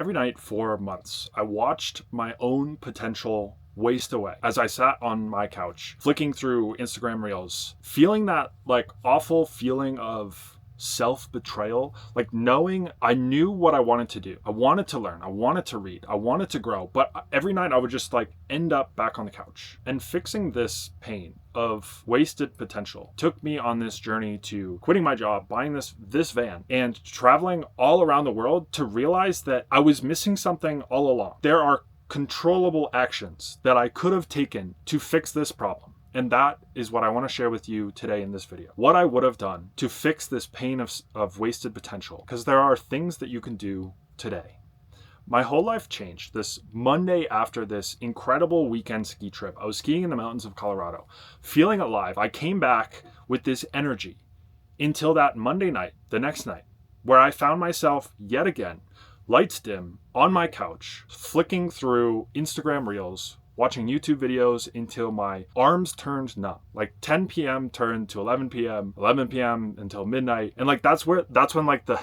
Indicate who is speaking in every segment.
Speaker 1: Every night for months, I watched my own potential waste away as I sat on my couch, flicking through Instagram reels, feeling that like awful feeling of self-betrayal, like knowing I knew what I wanted to do. I wanted to learn, I wanted to read, I wanted to grow, but every night I would just like end up back on the couch. And fixing this pain of wasted potential took me on this journey to quitting my job, buying this van, and traveling all around the world to realize that I was missing something all along. There are controllable actions that I could have taken to fix this problem. And that is what I want to share with you today in this video. What I would have done to fix this pain of wasted potential, because there are things that you can do today. My whole life changed this Monday after this incredible weekend ski trip. I was skiing in the mountains of Colorado, feeling alive. I came back with this energy until that Monday night, the next night, where I found myself yet again, lights dim, on my couch, flicking through Instagram reels, watching YouTube videos until my arms turned numb. Like 10 p.m. turned to 11 p.m., 11 p.m. until midnight. And like that's when like the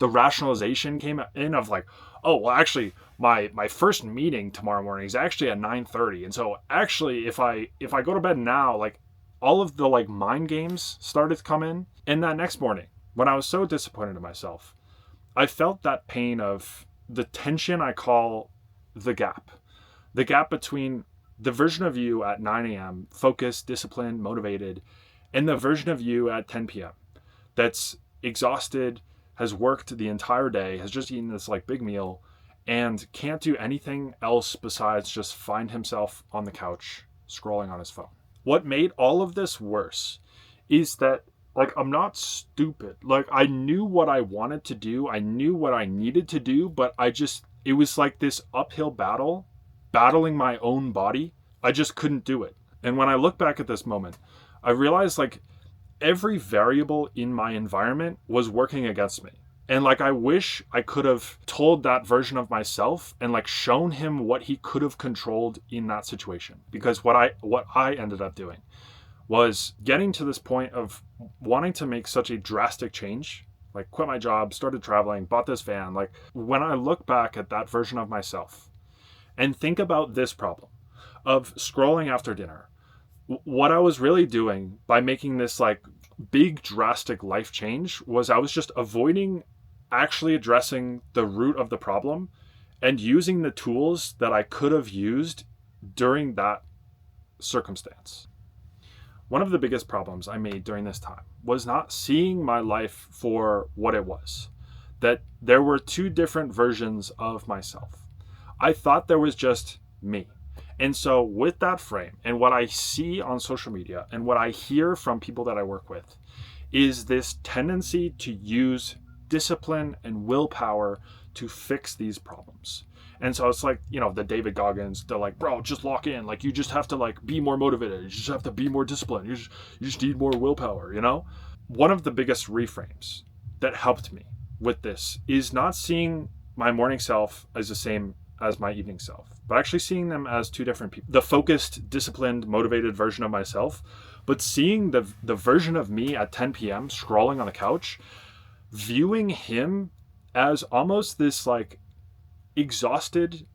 Speaker 1: rationalization came in of like, oh, well, actually my first meeting tomorrow morning is actually at 9:30. And so actually if I go to bed now, like all of the like mind games started to come in. And that next morning, when I was so disappointed in myself, I felt that pain of the tension I call the gap between the version of you at 9 a.m., focused, disciplined, motivated, and the version of you at 10 p.m. that's exhausted, has worked the entire day, has just eaten this like big meal, and can't do anything else besides just find himself on the couch scrolling on his phone. What made all of this worse is that like I'm not stupid. Like I knew what I wanted to do, I knew what I needed to do, but it was like this uphill battle, battling my own body. I just couldn't do it. And when I look back at this moment, I realized like every variable in my environment was working against me. And like I wish I could have told that version of myself and like shown him what he could have controlled in that situation. Because what I ended up doing was getting to this point of wanting to make such a drastic change, like quit my job, started traveling, bought this van. Like when I look back at that version of myself and think about this problem of scrolling after dinner, what I was really doing by making this like big drastic life change was I was just avoiding actually addressing the root of the problem and using the tools that I could have used during that circumstance. One of the biggest problems I made during this time was not seeing my life for what it was, that there were two different versions of myself. I thought there was just me. And so with that frame and what I see on social media and what I hear from people that I work with is this tendency to use discipline and willpower to fix these problems. And so it's like, the David Goggins, they're like, bro, just lock in. Like, you just have to like be more motivated. You just have to be more disciplined. You just need more willpower, One of the biggest reframes that helped me with this is not seeing my morning self as the same as my evening self, but actually seeing them as two different people. The focused, disciplined, motivated version of myself, but seeing the version of me at 10 p.m. scrolling on the couch, viewing him as almost this like exhausted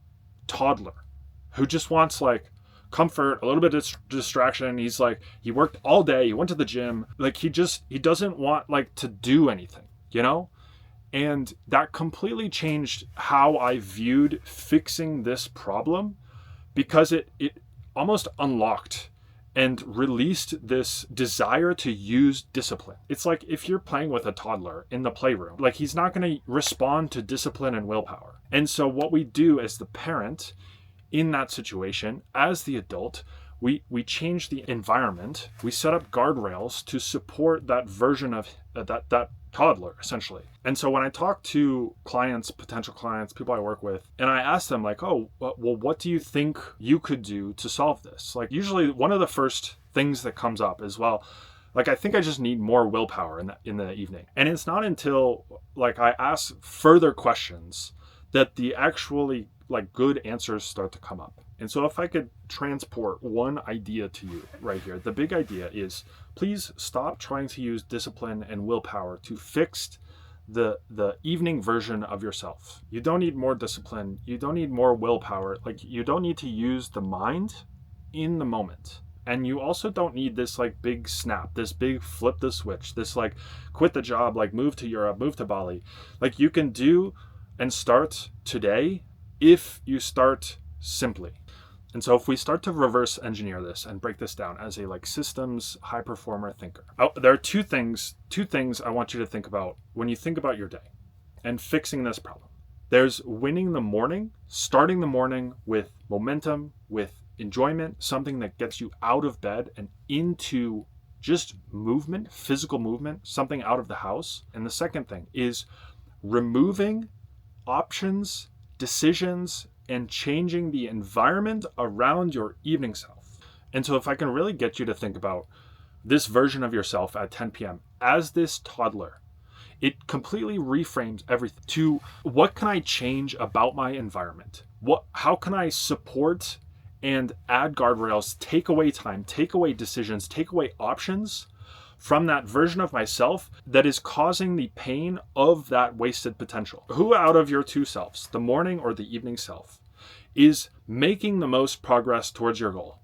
Speaker 1: toddler who just wants like comfort, a little bit of distraction. He's like, he worked all day, he went to the gym, like he doesn't want like to do anything, And that completely changed how I viewed fixing this problem, because it almost unlocked and released this desire to use discipline. It's like if you're playing with a toddler in the playroom, like he's not going to respond to discipline and willpower. And so what we do as the parent in that situation, as the adult, we change the environment. We set up guardrails to support that version of that toddler, essentially. And so when I talk to clients, potential clients, people I work with, and I ask them like, oh, well, what do you think you could do to solve this? Like usually one of the first things that comes up is, well, like I think I just need more willpower in the evening. And it's not until like I ask further questions that the actually like good answers start to come up. And so if I could transport one idea to you right here, the big idea is please stop trying to use discipline and willpower to fix the evening version of yourself. You don't need more discipline. You don't need more willpower. Like, you don't need to use the mind in the moment. And you also don't need this like big snap, this big flip the switch, this like quit the job, like move to Europe, move to Bali. Like, you can do and start today if you start simply. And so if we start to reverse engineer this and break this down as a like systems high performer thinker, there are two things I want you to think about when you think about your day and fixing this problem. There's winning the morning, starting the morning with momentum, with enjoyment, something that gets you out of bed and into just movement, physical movement, something out of the house. And the second thing is removing options, decisions, and changing the environment around your evening self. And so if I can really get you to think about this version of yourself at 10 p.m. as this toddler, it completely reframes everything to what can I change about my environment? How can I support and add guardrails, take away time, take away decisions, take away options from that version of myself that is causing the pain of that wasted potential? Who out of your two selves, the morning or the evening self, is making the most progress towards your goal?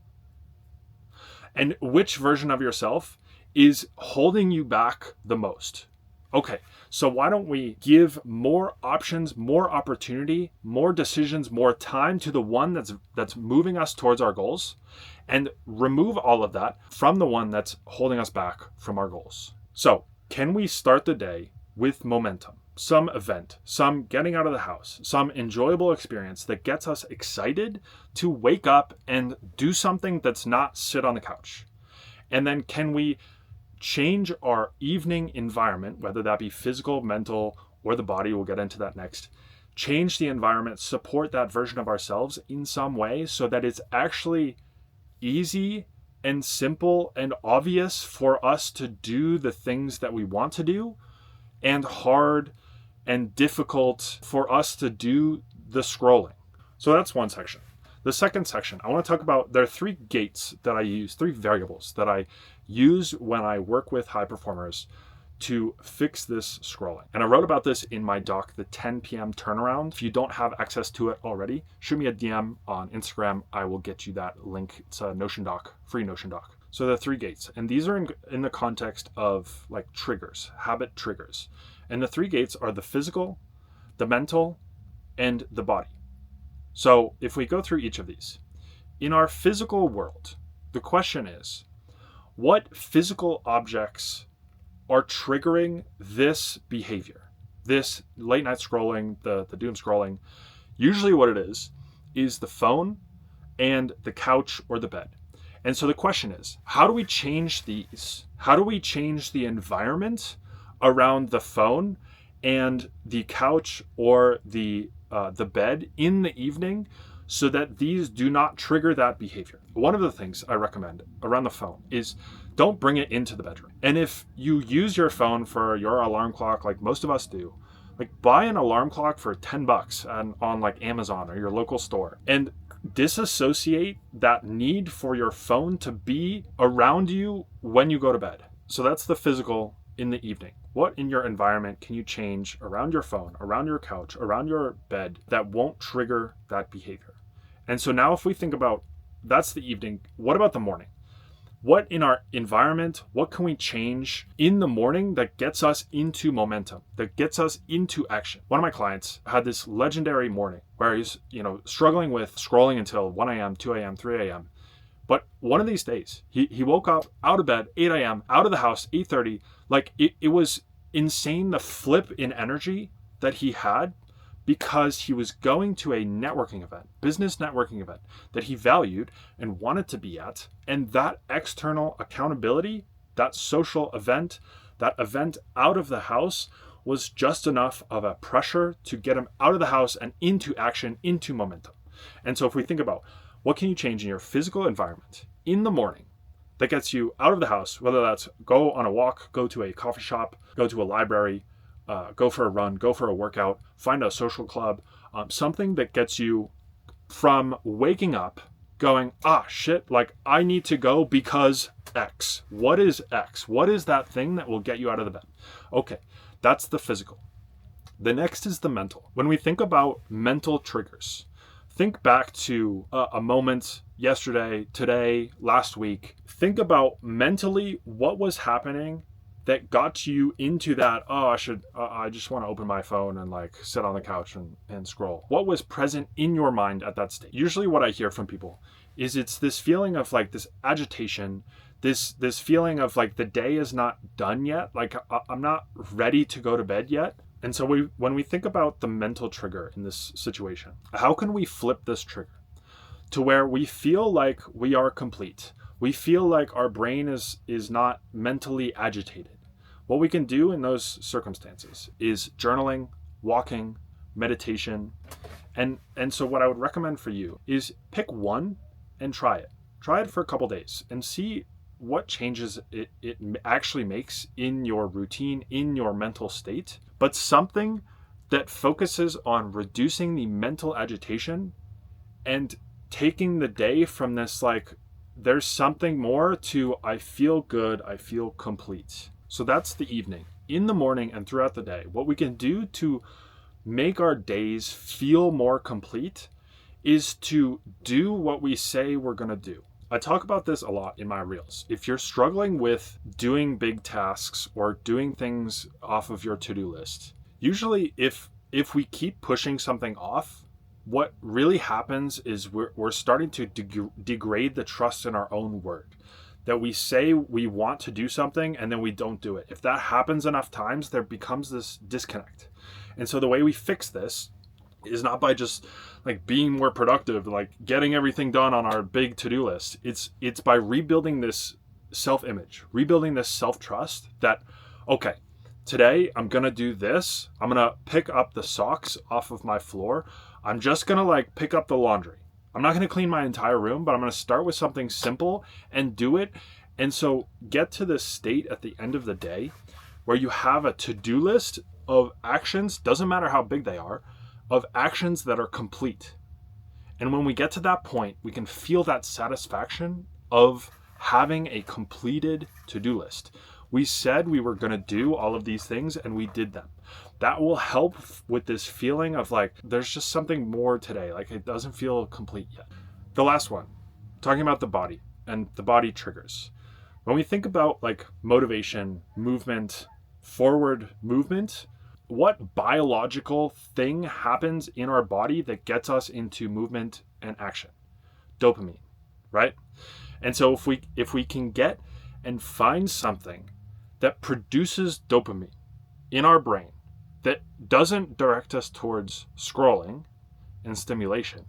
Speaker 1: And which version of yourself is holding you back the most? Okay, so why don't we give more options, more opportunity, more decisions, more time to the one that's moving us towards our goals, and remove all of that from the one that's holding us back from our goals. So, can we start the day with momentum? Some event, some getting out of the house, some enjoyable experience that gets us excited to wake up and do something that's not sit on the couch. And then can we change our evening environment, whether that be physical, mental, or the body, we'll get into that next. Change the environment, support that version of ourselves in some way so that it's actually easy and simple and obvious for us to do the things that we want to do, and hard and difficult for us to do the scrolling. So that's one section. The second section, I want to talk about, there are three gates that I use, three variables that I use when I work with high performers to fix this scrolling. And I wrote about this in my doc, The 10 p.m. Turnaround. If you don't have access to it already, shoot me a DM on Instagram. I will get you that link. It's a Notion doc, free Notion doc. So there are three gates, and these are in the context of like triggers, habit triggers. And the three gates are the physical, the mental, and the body. So if we go through each of these, in our physical world, the question is, what physical objects are triggering this behavior, this late night scrolling, the doom scrolling? Usually what it is the phone and the couch or the bed. And so the question is, how do we change these? How do we change the environment around the phone and the couch or the bed in the evening so that these do not trigger that behavior? One of the things I recommend around the phone is don't bring it into the bedroom. And if you use your phone for your alarm clock, like most of us do, like buy an alarm clock for $10 on like Amazon or your local store, and disassociate that need for your phone to be around you when you go to bed. So that's the physical in the evening. What in your environment can you change around your phone, around your couch, around your bed that won't trigger that behavior? And so now if we think about, that's the evening, what about the morning? What in our environment, what can we change in the morning that gets us into momentum, that gets us into action? One of my clients had this legendary morning where he's, struggling with scrolling until 1 a.m., 2 a.m., 3 a.m. But one of these days, he woke up out of bed, 8 a.m., out of the house, 8:30. Like it was insane, the flip in energy that he had, because he was going to a networking event, business networking event that he valued and wanted to be at. And that external accountability, that social event, that event out of the house was just enough of a pressure to get him out of the house and into action, into momentum. And so if we think about what can you change in your physical environment in the morning that gets you out of the house, whether that's go on a walk, go to a coffee shop, go to a library, go for a run, go for a workout, find a social club, something that gets you from waking up going, shit, like I need to go because X. What is X? What is that thing that will get you out of the bed? Okay, that's the physical. The next is the mental. When we think about mental triggers, think back to a moment yesterday, today, last week. Think about mentally what was happening that got you into that, I just want to open my phone and like sit on the couch and scroll. What was present in your mind at that state? Usually what I hear from people is it's this feeling of like this agitation, this feeling of like the day is not done yet. Like I'm not ready to go to bed yet. And so when we think about the mental trigger in this situation, how can we flip this trigger to where we feel like we are complete? We feel like our brain is not mentally agitated. What we can do in those circumstances is journaling, walking, meditation. And so what I would recommend for you is pick one and try it. Try it for a couple days and see what changes it actually makes in your routine, in your mental state. But something that focuses on reducing the mental agitation and taking the day from this like, there's something more to I feel good, I feel complete. So that's the evening. In the morning and throughout the day, what we can do to make our days feel more complete is to do what we say we're going to do. I talk about this a lot in my reels. If you're struggling with doing big tasks or doing things off of your to-do list, usually if we keep pushing something off, what really happens is we're starting to degrade the trust in our own word. That we say we want to do something and then we don't do it. If that happens enough times, there becomes this disconnect. And so the way we fix this is not by just like being more productive, like getting everything done on our big to-do list. It's by rebuilding this self-image, rebuilding this self-trust that, okay, today I'm gonna do this. I'm gonna pick up the socks off of my floor. I'm just gonna like pick up the laundry. I'm not gonna clean my entire room, but I'm gonna start with something simple and do it. And so get to this state at the end of the day where you have a to-do list of actions, doesn't matter how big they are, of actions that are complete. And when we get to that point, we can feel that satisfaction of having a completed to-do list. We said we were going to do all of these things and we did them. That will help with this feeling of like, there's just something more today. Like it doesn't feel complete yet. The last one, talking about the body and the body triggers. When we think about like motivation, movement, forward movement, what biological thing happens in our body that gets us into movement and action? Dopamine, right? And so if we can get and find something that produces dopamine in our brain that doesn't direct us towards scrolling and stimulation,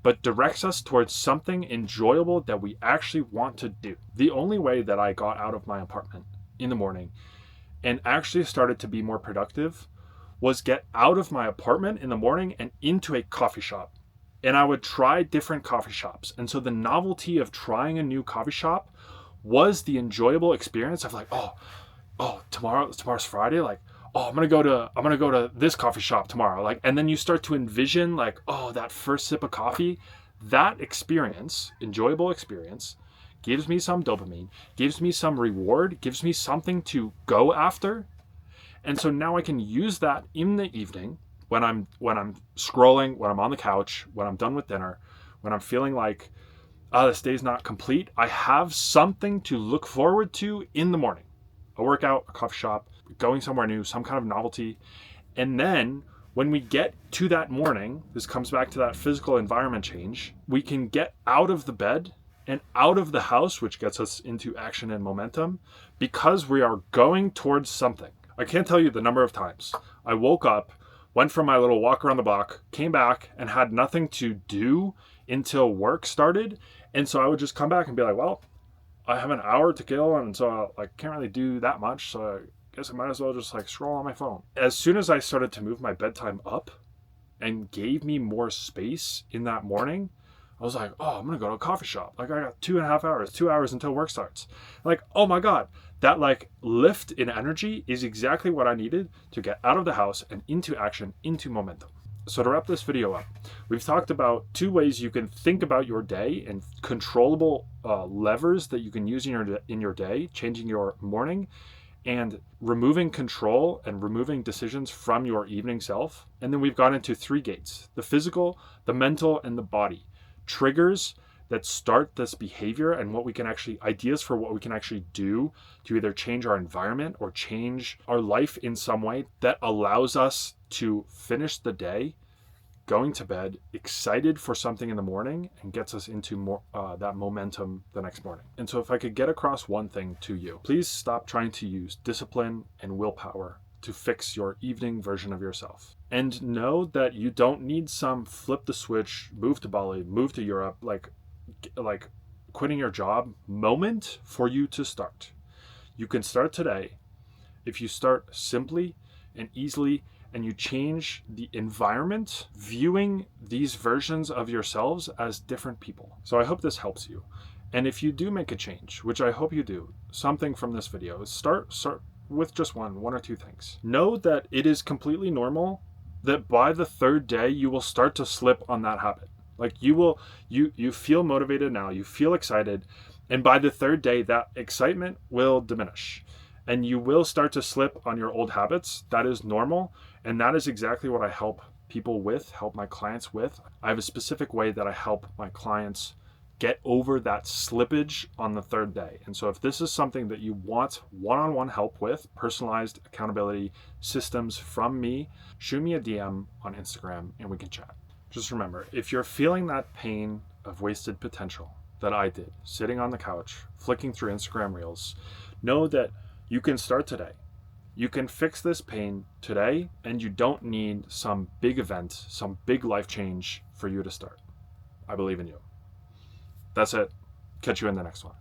Speaker 1: but directs us towards something enjoyable that we actually want to do. The only way that I got out of my apartment in the morning and actually started to be more productive was get out of my apartment in the morning and into a coffee shop. And I would try different coffee shops. And so the novelty of trying a new coffee shop was the enjoyable experience of like, tomorrow's Friday, like, I'm gonna go to this coffee shop tomorrow. Like, and then you start to envision like, that first sip of coffee, that experience, enjoyable experience, gives me some dopamine, gives me some reward, gives me something to go after. And so now I can use that in the evening when I'm scrolling, when I'm on the couch, when I'm done with dinner, when I'm feeling like, this day's not complete. I have something to look forward to in the morning. A workout, a coffee shop, going somewhere new, some kind of novelty. And then when we get to that morning, this comes back to that physical environment change, we can get out of the bed and out of the house, which gets us into action and momentum because we are going towards something. I can't tell you the number of times I woke up, went for my little walk around the block, came back and had nothing to do until work started. And so I would just come back and be like, well, I have an hour to kill. And so I can't really do that much. So I guess I might as well just like scroll on my phone. As soon as I started to move my bedtime up and gave me more space in that morning, I was like, I'm going to go to a coffee shop. Like I got 2.5 hours, 2 hours until work starts. Like, oh my God, that like lift in energy is exactly what I needed to get out of the house and into action, into momentum. So to wrap this video up, we've talked about 2 ways you can think about your day and controllable levers that you can use in your day, changing your morning and removing control and removing decisions from your evening self. And then we've got into 3 gates: the physical, the mental, and the body. Triggers that start this behavior and what we can actually, ideas for what we can actually do to either change our environment or change our life in some way that allows us to finish the day going to bed excited for something in the morning and gets us into more that momentum the next morning. And so if I could get across one thing to you, please stop trying to use discipline and willpower to fix your evening version of yourself. And know that you don't need some flip the switch, move to Bali, move to Europe, like quitting your job moment for you to start. You can start today if you start simply and easily, and you change the environment, viewing these versions of yourselves as different people. So I hope this helps you. And if you do make a change, which I hope you do, something from this video, start with just one or 2 things. Know that it is completely normal that by the 3rd day, you will start to slip on that habit. Like you feel motivated now, you feel excited, and by the 3rd day, that excitement will diminish. And you will start to slip on your old habits. That is normal. And that is exactly what I help people with, help my clients with. I have a specific way that I help my clients get over that slippage on the 3rd day. And so if this is something that you want one-on-one help with, personalized accountability systems from me, shoot me a DM on Instagram and we can chat. Just remember, if you're feeling that pain of wasted potential that I did, sitting on the couch, flicking through Instagram reels, know that you can start today. You can fix this pain today, and you don't need some big event, some big life change for you to start. I believe in you. That's it. Catch you in the next one.